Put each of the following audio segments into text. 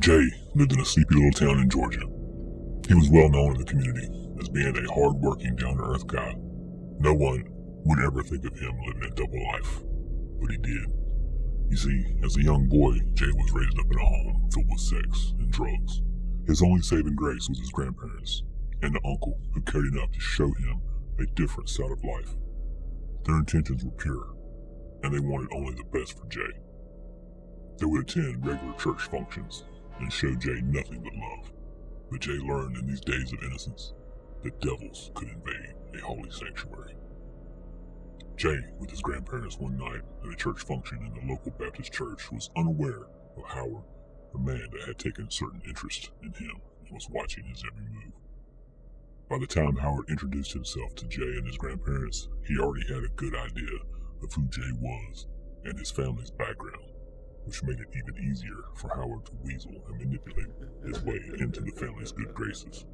Jay lived in a sleepy little town in Georgia. He was well known in the community as being a hard-working, down-to-earth guy. No one would ever think of him living a double life, but he did. You see, as a young boy, Jay was raised up in a home filled with sex and drugs. His only saving grace was his grandparents and the uncle who cared enough to show him a different side of life. Their intentions were pure, and they wanted only the best for Jay. They would attend regular church functions and show Jay nothing but love. But Jay learned in these days of innocence that devils could invade a holy sanctuary. Jay, with his grandparents one night at a church function in the local Baptist church, was unaware of Howard, the man that had taken certain interest in him and was watching his every move. By the time Howard introduced himself to Jay and his grandparents, he already had a good idea of who Jay was and his family's background, which made it even easier for Howard to weasel and manipulate his way into the family's good graces.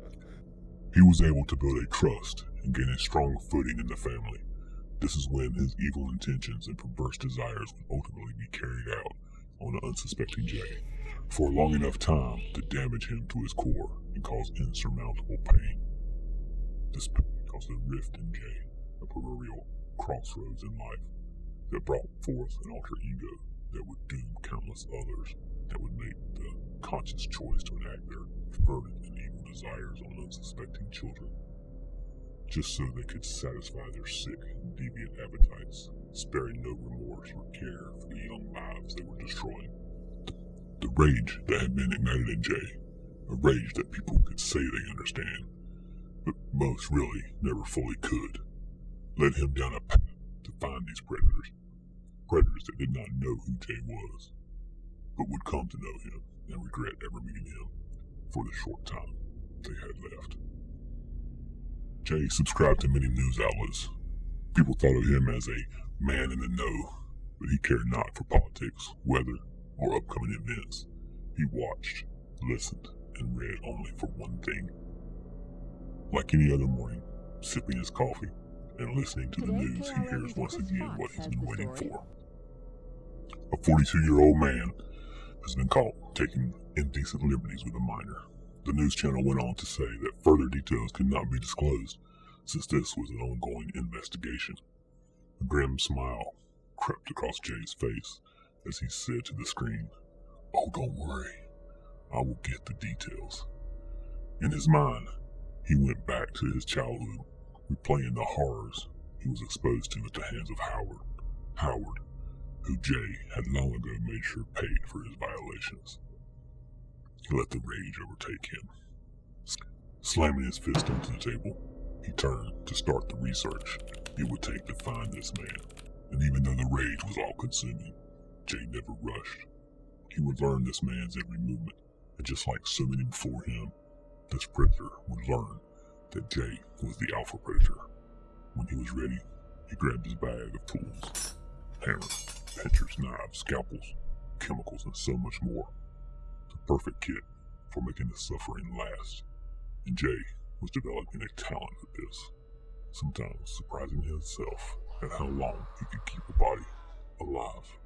He was able to build a trust and gain a strong footing in the family. This is when his evil intentions and perverse desires would ultimately be carried out on the unsuspecting Jay for a long enough time to damage him to his core and cause insurmountable pain. This pain caused a rift in Jay, a proverbial crossroads in life that brought forth an alter ego that would doom countless others, that would make the conscious choice to enact their perverted and evil desires on unsuspecting children, just so they could satisfy their sick and deviant appetites, sparing no remorse or care for the young lives they were destroying. The rage that had been ignited in Jay, a rage that people could say they understand, but most really never fully could, led him down a path to find these predators that did not know who Jay was, but would come to know him and regret ever meeting him for the short time they had left. Jay subscribed to many news outlets. People thought of him as a man in the know, but he cared not for politics, weather, or upcoming events. He watched, listened, and read only for one thing. Like any other morning, sipping his coffee and listening to the news, he hears once again what he's been waiting for. A 42-year-old man has been caught taking indecent liberties with a minor. The news channel went on to say that further details could not be disclosed since this was an ongoing investigation. A grim smile crept across Jay's face as he said to the screen, "Oh, don't worry, I will get the details." In his mind, he went back to his childhood, replaying the horrors he was exposed to at the hands of Howard, who Jay had long ago made sure paid for his violations. He let the rage overtake him. Slamming his fist onto the table, he turned to start the research it would take to find this man. And even though the rage was all-consuming, Jay never rushed. He would learn this man's every movement, and just like so many before him, this predator would learn that Jay was the alpha predator. When he was ready, he grabbed his bag of tools: hammers, pinchers, knives, scalpels, chemicals, and so much more. The perfect kit for making the suffering last. And Jay was developing a talent at this, sometimes surprising himself at how long he could keep a body alive.